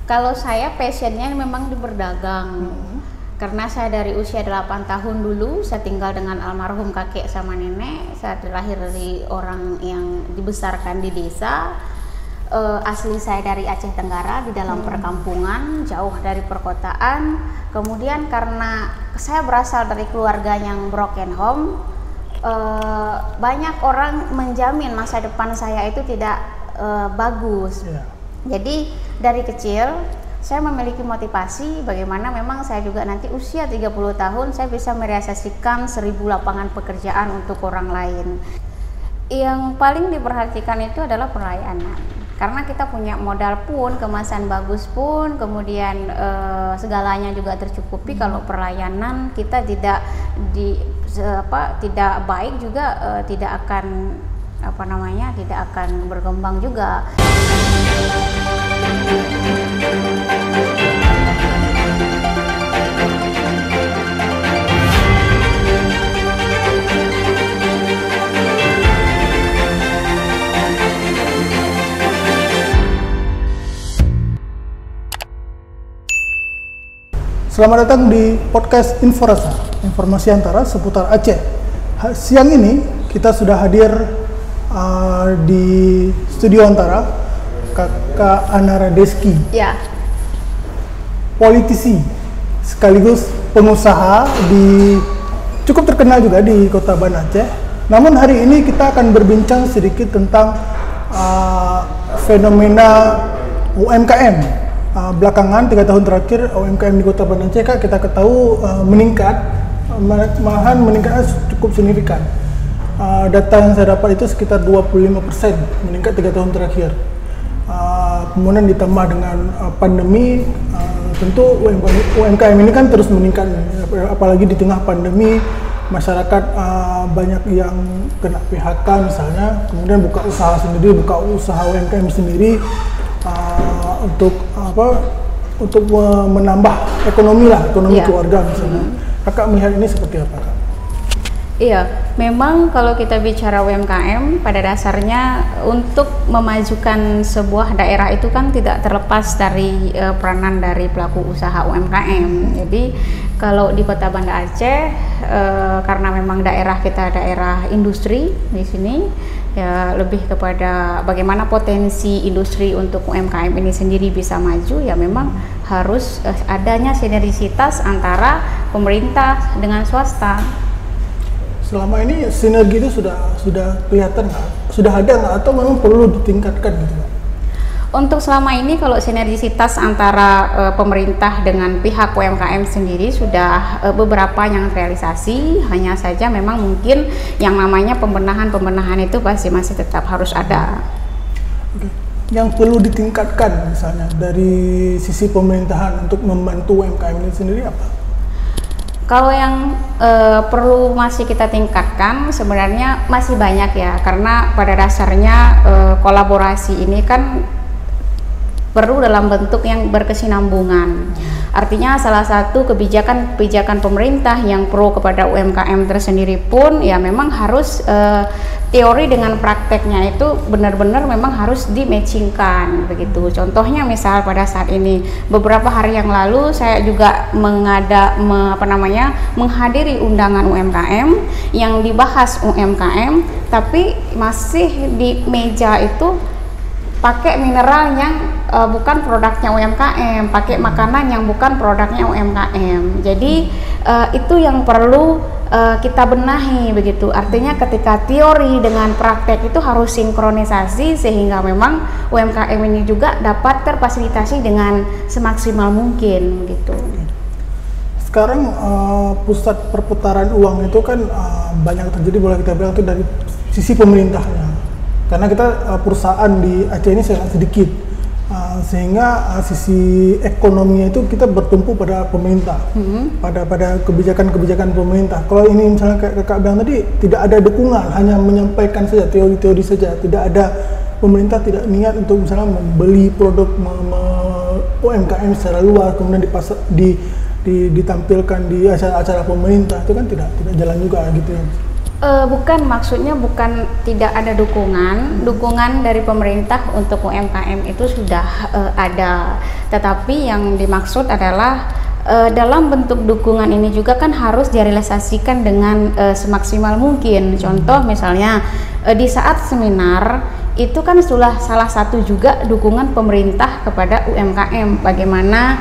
Kalau saya passionnya memang di berdagang. Karena saya dari usia 8 tahun dulu, saya tinggal dengan almarhum kakek sama nenek. Saya lahir dari orang yang dibesarkan di desa. Asli saya dari Aceh Tenggara, di dalam perkampungan, jauh dari perkotaan. Kemudian karena saya berasal dari keluarga yang broken home, banyak orang menjamin masa depan saya itu tidak bagus. Jadi dari kecil saya memiliki motivasi bagaimana memang saya juga nanti usia 30 tahun saya bisa merealisasikan 1000 lapangan pekerjaan untuk orang lain. Yang paling diperhatikan itu adalah pelayanan. Karena kita punya modal pun, kemasan bagus pun, kemudian segalanya juga tercukupi. Kalau pelayanan kita tidak tidak baik juga tidak akan tidak akan berkembang juga. Selamat datang di podcast Inforasa, informasi antara seputar Aceh. Siang ini kita sudah hadir di studio antara Kakak Anara Deski, politisi sekaligus pengusaha cukup terkenal juga di Kota Banda Aceh. Namun hari ini kita akan berbincang sedikit tentang fenomena UMKM. Belakangan 3 tahun terakhir UMKM di Kota Banda Aceh kita ketahui meningkat, malahan meningkatnya cukup signifikan. Data yang saya dapat itu sekitar 25% meningkat 3 tahun terakhir. Kemudian ditambah dengan pandemi, tentu UMKM ini kan terus meningkat, apalagi di tengah pandemi masyarakat banyak yang kena PHK misalnya, kemudian buka usaha sendiri, buka usaha UMKM sendiri untuk menambah ekonomi keluarga misalnya. Kakak melihat ini seperti apa, Kak? Iya, memang kalau kita bicara UMKM pada dasarnya untuk memajukan sebuah daerah itu kan tidak terlepas dari peranan dari pelaku usaha UMKM. Jadi kalau di Kota Banda Aceh karena memang daerah kita daerah industri di sini, ya lebih kepada bagaimana potensi industri untuk UMKM ini sendiri bisa maju, ya memang harus adanya sinergisitas antara pemerintah dengan swasta. Selama ini sinergi itu sudah kelihatan nggak? Sudah ada nggak? Atau memang perlu ditingkatkan gitu? Untuk selama ini kalau sinergisitas antara pemerintah dengan pihak UMKM sendiri sudah beberapa yang terrealisasi, hanya saja memang mungkin yang namanya pembenahan itu masih tetap harus ada. Oke. Yang perlu ditingkatkan misalnya dari sisi pemerintahan untuk membantu UMKM ini sendiri apa? Kalau yang perlu masih kita tingkatkan sebenarnya masih banyak ya, karena pada dasarnya kolaborasi ini kan perlu dalam bentuk yang berkesinambungan. Artinya salah satu kebijakan pemerintah yang pro kepada UMKM tersendiri pun ya memang harus teori dengan prakteknya itu benar-benar memang harus di-matchingkan begitu. Contohnya misal pada saat ini beberapa hari yang lalu saya juga menghadiri undangan UMKM yang dibahas UMKM, tapi masih di meja itu pakai mineral yang bukan produknya UMKM, pakai makanan yang bukan produknya UMKM. Jadi itu yang perlu kita benahi begitu. Artinya ketika teori dengan praktek itu harus sinkronisasi sehingga memang UMKM ini juga dapat terfasilitasi dengan semaksimal mungkin gitu. Sekarang pusat perputaran uang itu kan banyak terjadi, boleh kita bilang itu dari sisi pemerintahnya. Karena kita perusahaan di Aceh ini sangat sedikit, sehingga sisi ekonominya itu kita bertumpu pada pemerintah, pada kebijakan-kebijakan pemerintah. Kalau ini misalnya kayak Kakak bilang tadi, tidak ada dukungan, hanya menyampaikan saja teori-teori saja, tidak ada pemerintah tidak niat untuk misalnya membeli produk UMKM secara luas, kemudian ditampilkan di acara-acara pemerintah, itu kan tidak jalan juga gitu ya. Bukan, maksudnya bukan tidak ada dukungan dari pemerintah untuk UMKM itu sudah ada, tetapi yang dimaksud adalah dalam bentuk dukungan ini juga kan harus direalisasikan dengan semaksimal mungkin. Contoh misalnya di saat seminar itu kan sudah salah satu juga dukungan pemerintah kepada UMKM, bagaimana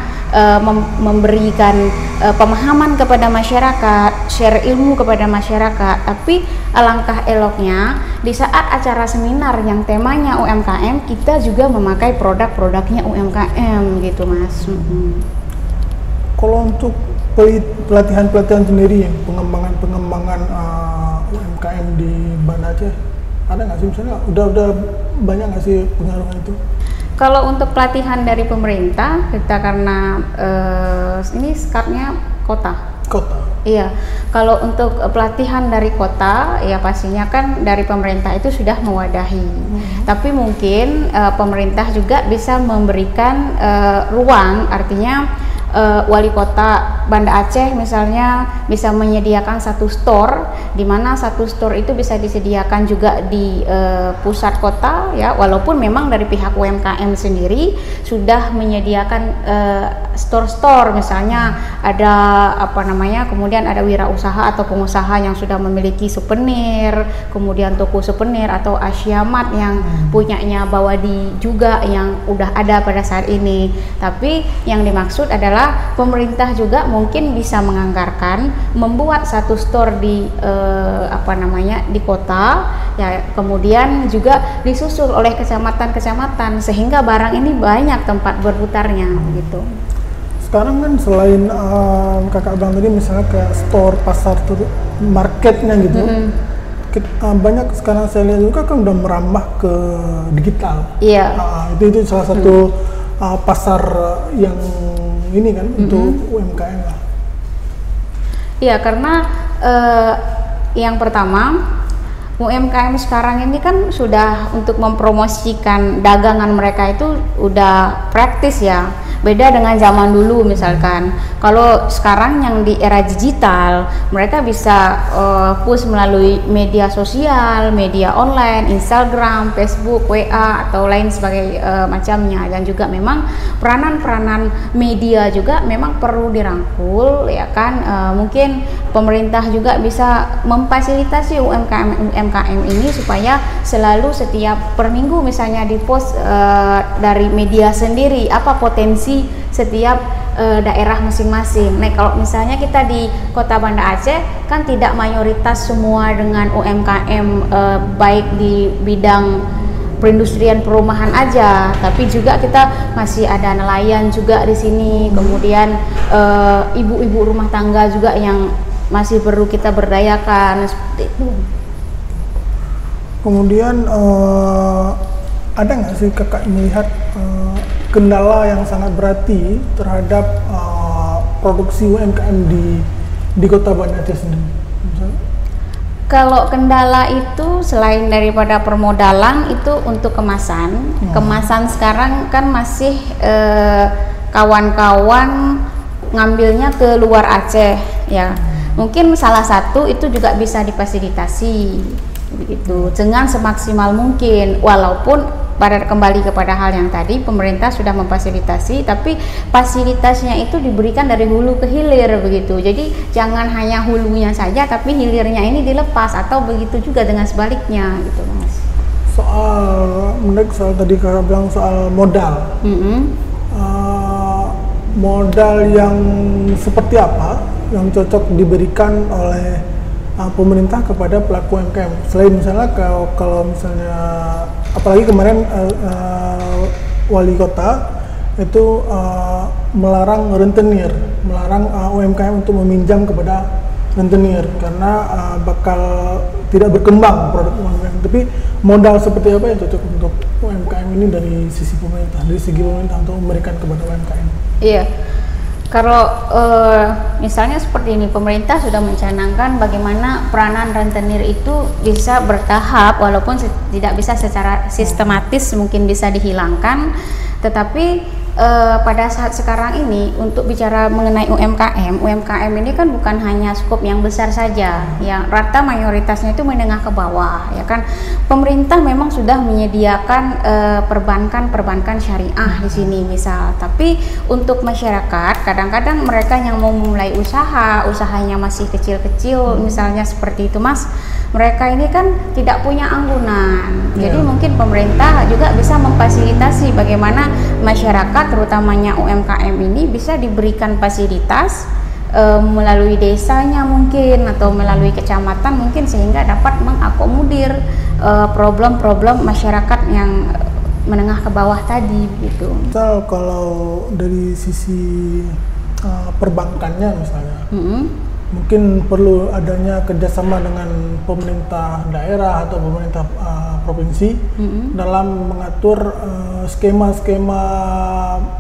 memberikan pemahaman kepada masyarakat, share ilmu kepada masyarakat. Tapi alangkah eloknya di saat acara seminar yang temanya UMKM, kita juga memakai produk-produknya UMKM gitu, Mas. Kalau untuk pelatihan-pelatihan sendiri, pengembangan UMKM di Banda Aceh, ada nggak sih misalnya? Udah banyak nggak sih pengaruhnya itu? Kalau untuk pelatihan dari pemerintah, kita karena ini skapnya kota. Iya, kalau untuk pelatihan dari kota, ya pastinya kan dari pemerintah itu sudah mewadahi. Tapi mungkin pemerintah juga bisa memberikan ruang, artinya wali kota Banda Aceh misalnya bisa menyediakan satu store, di mana satu store itu bisa disediakan juga di pusat kota, ya, walaupun memang dari pihak UMKM sendiri sudah menyediakan store-store, misalnya ada kemudian ada wirausaha atau pengusaha yang sudah memiliki souvenir, kemudian toko souvenir atau Asyamat yang punyanya Bawadi juga yang udah ada pada saat ini. Tapi yang dimaksud adalah pemerintah juga mungkin bisa menganggarkan membuat satu store di di kota, ya, kemudian juga disusul oleh kecamatan-kecamatan sehingga barang ini banyak tempat berputarnya gitu. Sekarang kan selain kakak bilang tadi misalnya kayak store, pasar, marketnya gitu, banyak sekarang saya lihat juga kan udah merambah ke digital. Iya. Itu salah satu pasar yang ini kan untuk UMKM lah. Iya, karena yang pertama UMKM sekarang ini kan sudah untuk mempromosikan dagangan mereka itu udah praktis ya. Beda dengan zaman dulu misalkan. Kalau sekarang yang di era digital, mereka bisa push melalui media sosial, media online, Instagram, Facebook, WA atau lain sebagai macamnya. Dan juga memang peranan-peranan media juga memang perlu dirangkul, ya kan. Mungkin pemerintah juga bisa memfasilitasi UMKM ini supaya selalu setiap per minggu misalnya di post dari media sendiri apa potensi setiap daerah masing-masing. Nah, kalau misalnya kita di Kota Banda Aceh kan tidak mayoritas semua dengan UMKM baik di bidang perindustrian perumahan aja, tapi juga kita masih ada nelayan juga di sini, kemudian ibu-ibu rumah tangga juga yang masih perlu kita berdayakan seperti itu. Kemudian ada nggak sih kakak melihat kendala yang sangat berarti terhadap produksi UMKM di Kota Banda Aceh sendiri? Misalnya? Kalau kendala itu selain daripada permodalan itu untuk kemasan. Kemasan sekarang kan masih kawan-kawan ngambilnya ke luar Aceh, ya. Mungkin salah satu itu juga bisa difasilitasi begitu dengan semaksimal mungkin, walaupun kembali kepada hal yang tadi pemerintah sudah memfasilitasi, tapi fasilitasnya itu diberikan dari hulu ke hilir begitu. Jadi jangan hanya hulunya saja tapi hilirnya ini dilepas, atau begitu juga dengan sebaliknya gitu, Mas. Soal tadi kakak bilang soal modal. Modal yang seperti apa yang cocok diberikan oleh pemerintah kepada pelaku UMKM, selain misalnya kalau misalnya apalagi kemarin wali kota itu melarang rentenir, melarang UMKM untuk meminjam kepada rentenir karena bakal tidak berkembang produk UMKM. Tapi modal seperti apa yang cocok untuk UMKM ini dari sisi pemerintah, dari segi pemerintah untuk memberikan kepada UMKM? Iya. Kalau misalnya seperti ini, pemerintah sudah mencanangkan bagaimana peranan rentenir itu bisa bertahap, walaupun tidak bisa secara sistematis mungkin bisa dihilangkan, tetapi pada saat sekarang ini untuk bicara mengenai UMKM ini kan bukan hanya skop yang besar saja, yang rata mayoritasnya itu menengah ke bawah, ya kan. Pemerintah memang sudah menyediakan perbankan syariah di sini misal, tapi untuk masyarakat kadang-kadang mereka yang mau memulai usahanya masih kecil-kecil, misalnya seperti itu Mas. Mereka ini kan tidak punya anggunan, jadi mungkin pemerintah juga bisa memfasilitasi bagaimana masyarakat, terutamanya UMKM ini bisa diberikan fasilitas melalui desanya mungkin atau melalui kecamatan mungkin, sehingga dapat mengakomodir problem-problem masyarakat yang menengah ke bawah tadi gitu. Misal kalau dari sisi perbankannya misalnya, mungkin perlu adanya kerjasama dengan pemerintah daerah atau pemerintah provinsi dalam mengatur skema-skema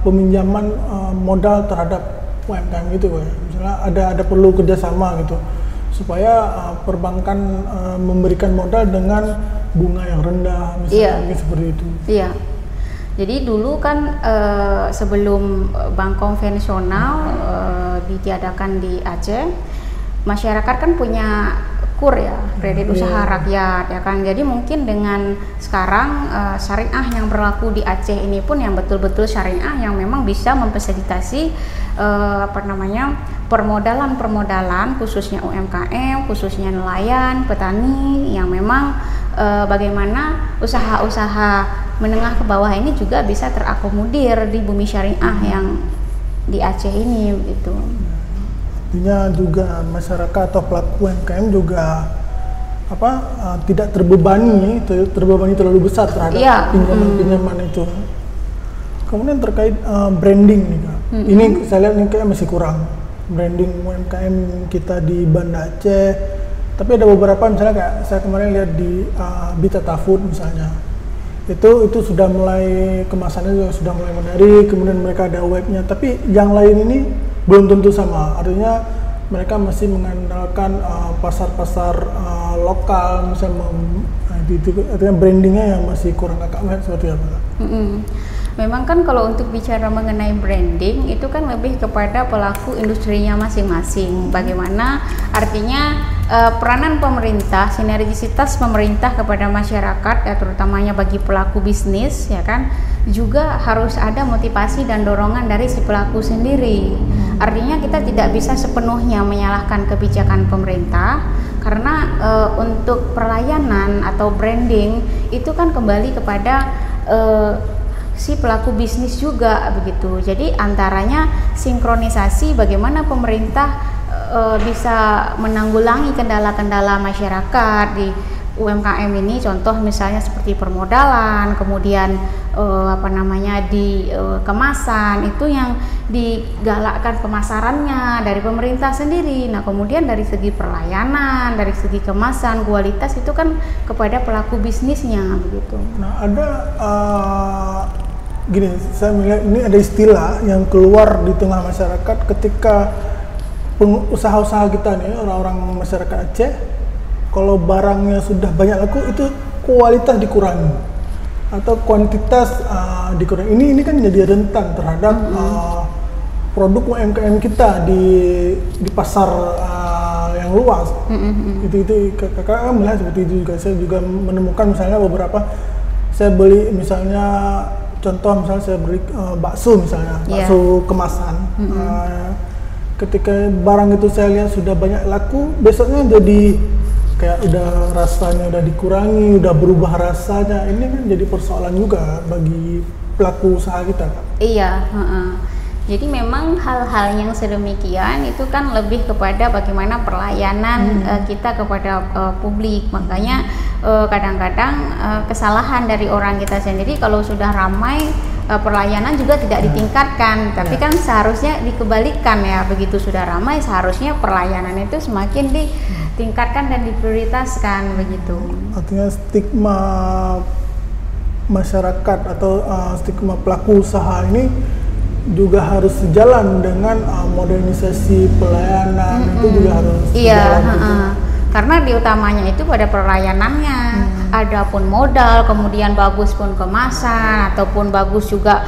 peminjaman modal terhadap UMKM gitu, misalnya ada perlu kerjasama gitu supaya perbankan memberikan modal dengan bunga yang rendah misalnya, seperti itu. Iya. Jadi dulu kan sebelum bank konvensional ditiadakan di Aceh, masyarakat kan punya KUR ya, kredit usaha rakyat ya kan. Jadi mungkin dengan sekarang syariah yang berlaku di Aceh ini pun yang betul-betul syariah yang memang bisa memfasilitasi permodalan khususnya UMKM, khususnya nelayan, petani yang memang bagaimana usaha-usaha menengah ke bawah ini juga bisa terakomodir di bumi syariah yang di Aceh ini gitu. Artinya juga masyarakat atau pelaku UMKM juga tidak terbebani terlalu besar terhadap pinjaman-pinjaman itu. Kemudian terkait branding nih Kak. Ini saya lihat ini kayak masih kurang branding UMKM kita di Banda Aceh. Tapi ada beberapa misalnya kayak saya kemarin lihat di Bitata Food misalnya. Itu sudah mulai kemasannya juga sudah mulai menarik, kemudian mereka ada webnya. Tapi yang lain ini belum tentu sama, artinya mereka masih mengandalkan pasar-pasar lokal, misalnya artinya brandingnya yang masih kurang. Kakak lihat seperti apa? Memang kan kalau untuk bicara mengenai branding itu kan lebih kepada pelaku industrinya masing-masing. Bagaimana artinya peranan pemerintah, sinergisitas pemerintah kepada masyarakat ya, terutamanya bagi pelaku bisnis ya kan, juga harus ada motivasi dan dorongan dari si pelaku sendiri. Artinya kita tidak bisa sepenuhnya menyalahkan kebijakan pemerintah, karena untuk pelayanan atau branding itu kan kembali kepada si pelaku bisnis juga begitu. Jadi antaranya sinkronisasi bagaimana pemerintah bisa menanggulangi kendala-kendala masyarakat di UMKM ini, contoh misalnya seperti permodalan, kemudian di kemasan itu yang digalakkan pemasarannya dari pemerintah sendiri. Nah kemudian dari segi pelayanan, dari segi kemasan, kualitas itu kan kepada pelaku bisnisnya begitu. Nah ada gini, saya melihat ini ada istilah yang keluar di tengah masyarakat ketika usaha-usaha kita nih, orang-orang masyarakat Aceh, kalau barangnya sudah banyak laku itu kualitas dikurangi atau kuantitas dikurangi. Ini kan jadi rentan terhadap produk UMKM kita di pasar yang luas. Itu kakak melihat seperti itu juga. Saya juga menemukan misalnya beberapa, saya beli misalnya contoh misalnya saya beli bakso misalnya, bakso kemasan. Ketika barang itu saya lihat sudah banyak laku, besoknya jadi kayak udah rasanya udah dikurangi, udah berubah rasanya. Ini kan jadi persoalan juga bagi pelaku usaha kita, Kak. Iya, jadi memang hal-hal yang sedemikian itu kan lebih kepada bagaimana pelayanan kita kepada publik. Makanya kadang-kadang kesalahan dari orang kita sendiri kalau sudah ramai, pelayanan juga tidak ditingkatkan, tapi kan seharusnya dikebalikan ya, begitu sudah ramai seharusnya pelayanan itu semakin ditingkatkan dan diprioritaskan begitu. Artinya stigma masyarakat atau stigma pelaku usaha ini juga harus sejalan dengan modernisasi pelayanan. Itu juga harus sejalan. Karena diutamanya itu pada pelayanannya. ada pun modal, kemudian bagus pun kemasan, ataupun bagus juga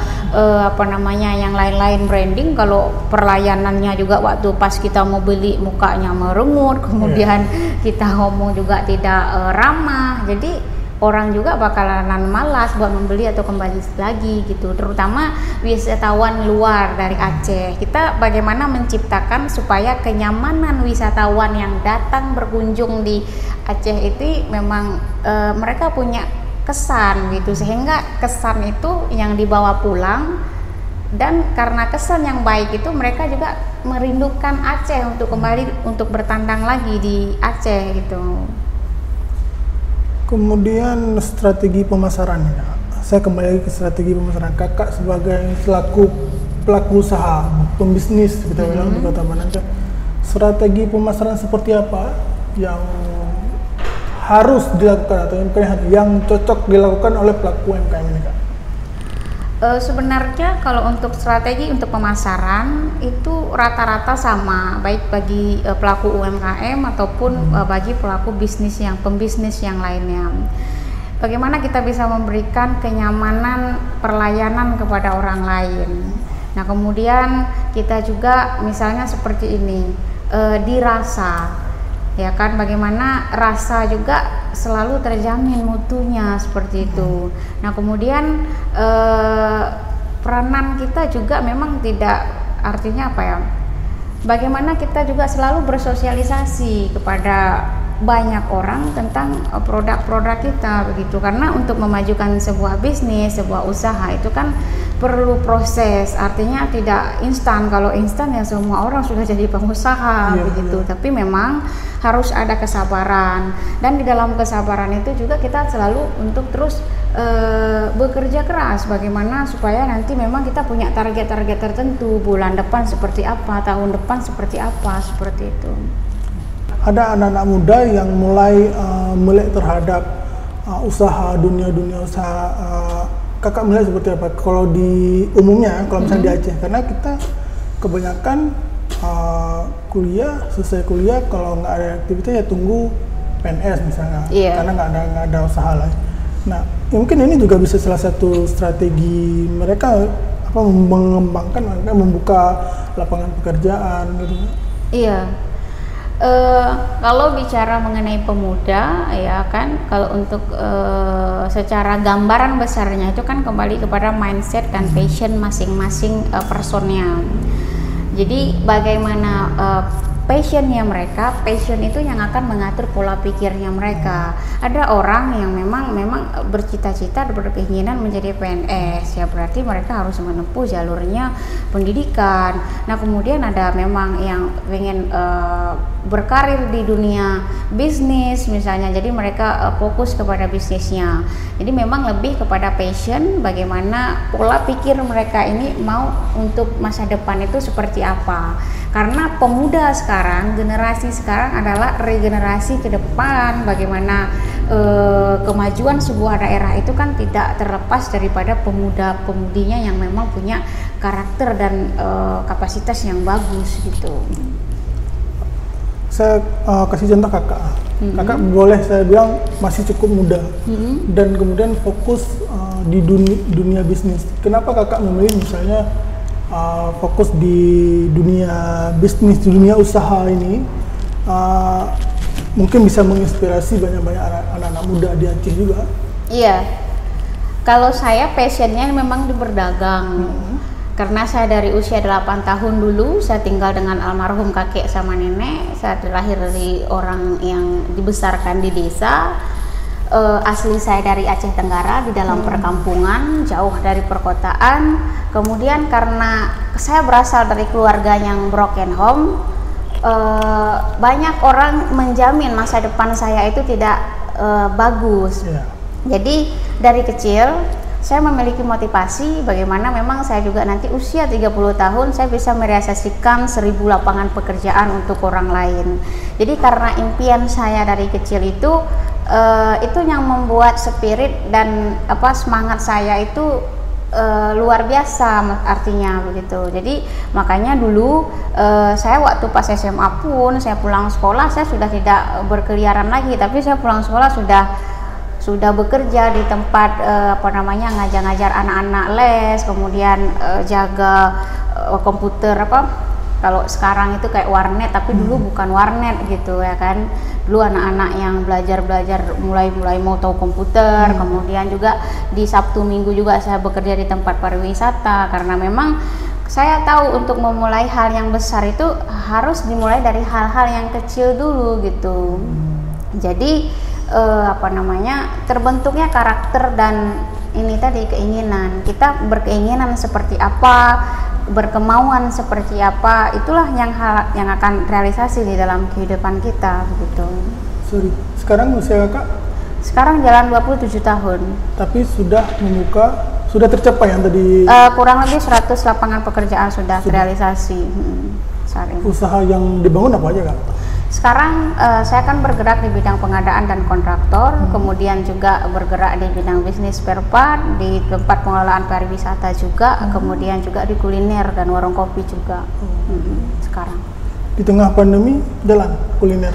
yang lain-lain branding. Kalau pelayanannya juga waktu pas kita mau beli mukanya merengut, kemudian kita ngomong juga tidak ramah, jadi orang juga bakalan malas buat membeli atau kembali lagi gitu. Terutama wisatawan luar dari Aceh, kita bagaimana menciptakan supaya kenyamanan wisatawan yang datang berkunjung di Aceh itu memang mereka punya kesan gitu, sehingga kesan itu yang dibawa pulang, dan karena kesan yang baik itu mereka juga merindukan Aceh untuk kembali untuk bertandang lagi di Aceh gitu. Kemudian strategi pemasarannya, saya kembali lagi ke strategi pemasaran. Kakak sebagai selaku pelaku usaha, pembisnis kita bilang di Kota Banda Aceh, strategi pemasaran seperti apa yang harus dilakukan atau yang cocok dilakukan oleh pelaku UMKM ini, Kak? Sebenarnya kalau untuk strategi untuk pemasaran itu rata-rata sama, baik bagi pelaku UMKM ataupun bagi pelaku pembisnis yang lainnya. Bagaimana kita bisa memberikan kenyamanan pelayanan kepada orang lain. Nah, kemudian kita juga misalnya seperti ini, dirasa, ya kan, bagaimana rasa juga selalu terjamin mutunya seperti itu. Nah, kemudian peranan kita juga memang tidak, artinya apa ya, bagaimana kita juga selalu bersosialisasi kepada banyak orang tentang produk-produk kita begitu, karena untuk memajukan sebuah bisnis, sebuah usaha itu kan perlu proses, artinya tidak instan. Kalau instan ya semua orang sudah jadi pengusaha begitu, tapi memang harus ada kesabaran, dan di dalam kesabaran itu juga kita selalu untuk terus bekerja keras bagaimana supaya nanti memang kita punya target-target tertentu, bulan depan seperti apa, tahun depan seperti apa, seperti itu. Ada anak-anak muda yang mulai melek terhadap dunia usaha. Kakak melihat seperti apa? Kalau di umumnya, kalau misalnya di Aceh, karena kita kebanyakan selesai kuliah, kalau nggak ada aktivitas ya tunggu PNS misalnya, karena nggak ada usaha lain. Nah, mungkin ini juga bisa salah satu strategi mereka mengembangkan, membuka lapangan pekerjaan gitu. Iya. Kalau bicara mengenai pemuda, ya kan, kalau untuk secara gambaran besarnya itu kan kembali kepada mindset dan passion masing-masing personnya. Jadi bagaimana passionnya mereka, passion itu yang akan mengatur pola pikirnya mereka. Ada orang yang memang bercita-cita, berkeinginan menjadi PNS, ya berarti mereka harus menempuh jalurnya pendidikan. Nah, kemudian ada memang yang ingin berkarir di dunia bisnis misalnya, jadi mereka fokus kepada bisnisnya. Jadi memang lebih kepada passion, bagaimana pola pikir mereka ini mau untuk masa depan itu seperti apa. Karena pemuda sekarang, generasi sekarang adalah regenerasi ke depan, bagaimana kemajuan sebuah daerah itu kan tidak terlepas daripada pemuda-pemudinya yang memang punya karakter dan kapasitas yang bagus gitu. Saya kasih contoh kakak. Kakak boleh saya bilang masih cukup muda dan kemudian fokus di dunia bisnis. Kenapa kakak memilih misalnya fokus di dunia bisnis, di dunia usaha ini? Mungkin bisa menginspirasi banyak-banyak anak-anak muda di Aceh juga. Iya, kalau saya passionnya memang di berdagang. Karena saya dari usia 8 tahun dulu, saya tinggal dengan almarhum kakek sama nenek. Saya lahir dari orang yang dibesarkan di desa. Asli saya dari Aceh Tenggara, di dalam perkampungan, jauh dari perkotaan. Kemudian karena saya berasal dari keluarga yang broken home, banyak orang menjamin masa depan saya itu tidak bagus. Jadi dari kecil saya memiliki motivasi bagaimana memang saya juga nanti usia 30 tahun saya bisa merealisasikan 1000 lapangan pekerjaan untuk orang lain. Jadi karena impian saya dari kecil itu yang membuat spirit dan semangat saya itu luar biasa artinya begitu. Jadi makanya dulu saya waktu pas SMA pun saya pulang sekolah, saya sudah tidak berkeliaran lagi, tapi saya pulang sekolah sudah sudah bekerja di tempat ngajar-ngajar anak-anak les, kemudian jaga komputer kalau sekarang itu kayak warnet, tapi dulu bukan warnet gitu ya kan. Dulu anak-anak yang belajar mulai mau tahu komputer. Kemudian juga di Sabtu Minggu juga saya bekerja di tempat pariwisata, karena memang saya tahu untuk memulai hal yang besar itu harus dimulai dari hal-hal yang kecil dulu gitu. Jadi terbentuknya karakter dan ini tadi keinginan. Kita berkeinginan seperti apa, berkemauan seperti apa, itulah yang akan realisasi di dalam kehidupan kita begitu. Sorry, sekarang usia kakak? Sekarang jalan 27 tahun. Tapi sudah tercapai yang tadi? Kurang lebih 100 lapangan pekerjaan sudah terrealisasi saat ini. Usaha yang dibangun apa aja kak? Sekarang saya kan bergerak di bidang pengadaan dan kontraktor, kemudian juga bergerak di bidang bisnis spare part, di tempat pengelolaan pariwisata juga, kemudian juga di kuliner dan warung kopi juga. Sekarang. Di tengah pandemi jalan kuliner?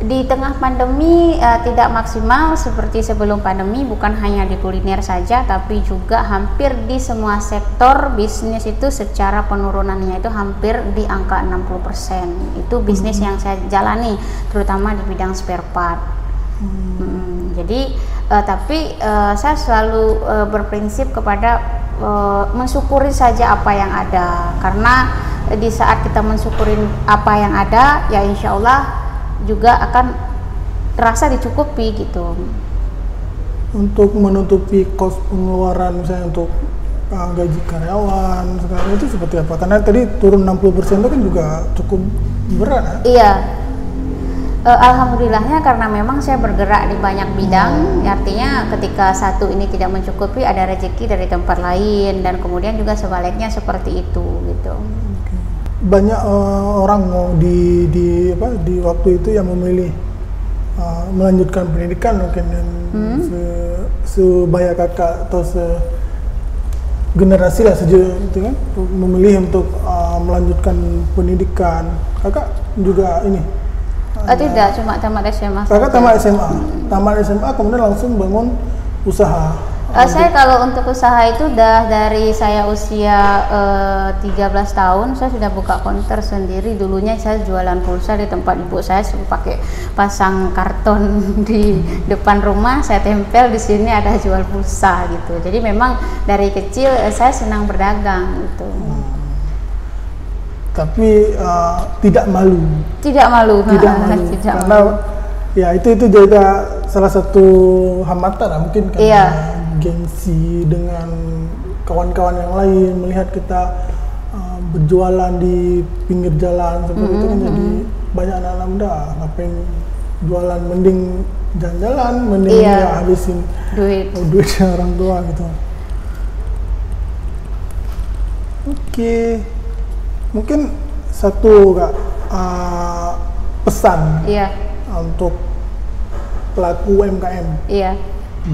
Di tengah pandemi tidak maksimal seperti sebelum pandemi, bukan hanya di kuliner saja, tapi juga hampir di semua sektor bisnis itu secara penurunannya itu hampir di angka 60%. Itu bisnis yang saya jalani, terutama di bidang spare part. Jadi tapi saya selalu berprinsip kepada mensyukuri saja apa yang ada, karena di saat kita mensyukurin apa yang ada, ya insya Allah juga akan terasa dicukupi gitu. Untuk menutupi kos pengeluaran misalnya untuk gaji karyawan sekarang itu seperti apa? Karena tadi turun 60% itu kan juga cukup berat. Iya. Alhamdulillahnya karena memang saya bergerak di banyak bidang, artinya ketika satu ini tidak mencukupi, ada rezeki dari tempat lain, dan kemudian juga sebaliknya seperti itu gitu. Banyak orang mau di waktu itu yang memilih melanjutkan pendidikan mungkin yang sebaya kakak atau segenerasi lah itu kan memilih untuk melanjutkan pendidikan. Kakak juga ini? Tidak, cuma tamat SMA. Kakak tamat SMA kemudian langsung bangun usaha. Saya kalau untuk usaha itu dari saya usia 13 tahun saya sudah buka counter sendiri. Dulunya saya jualan pulsa di tempat ibu saya, pakai pasang karton di depan rumah, saya tempel di sini ada jual pulsa gitu. Jadi memang dari kecil saya senang berdagang gitu. Tapi tidak malu. Tidak malu. Karena ya itu juga salah satu hambatan lah mungkin karena gengsi dengan kawan-kawan yang lain, melihat kita berjualan di pinggir jalan seperti itu kan, jadi banyak anak-anak muda ngapain jualan, mending jalan-jalan, mending habisin duitnya orang tua gitu. Oke. Mungkin satu kak pesan untuk pelaku UMKM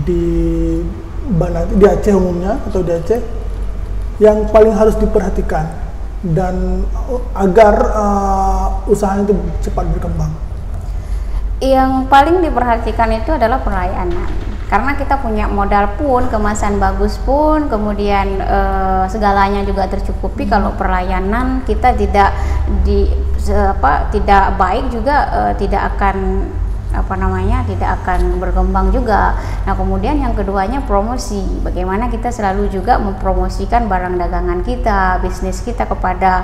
di Aceh umumnya atau di Aceh yang paling harus diperhatikan dan agar usahanya itu cepat berkembang. Yang paling diperhatikan itu adalah pelayanan, karena kita punya modal pun, kemasan bagus pun, kemudian segalanya juga tercukupi. Kalau pelayanan kita tidak baik juga tidak akan tidak akan berkembang juga. Nah kemudian yang keduanya promosi, bagaimana kita selalu juga mempromosikan barang dagangan kita, bisnis kita kepada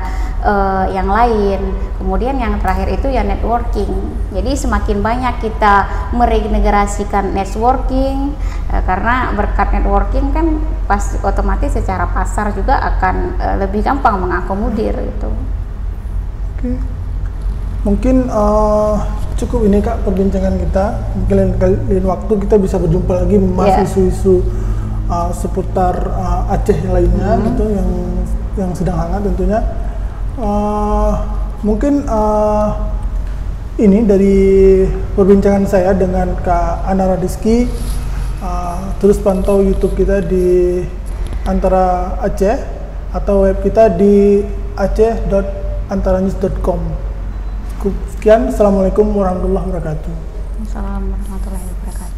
yang lain. Kemudian yang terakhir itu ya networking. Jadi semakin banyak kita meregenerasikan networking, karena berkat networking kan pasti otomatis secara pasar juga akan lebih gampang mengakomodir itu. Mungkin cukup ini kak perbincangan kita. Mungkin lain waktu kita bisa berjumpa lagi membahas isu-isu seputar Aceh lainnya gitu yang sedang hangat tentunya. Mungkin ini dari perbincangan saya dengan Kak Ana Radiski. Terus pantau YouTube kita di Antara Aceh atau web kita di aceh.antaranews.com. Sekian, assalamualaikum warahmatullahi wabarakatuh. Assalamualaikum warahmatullahi wabarakatuh.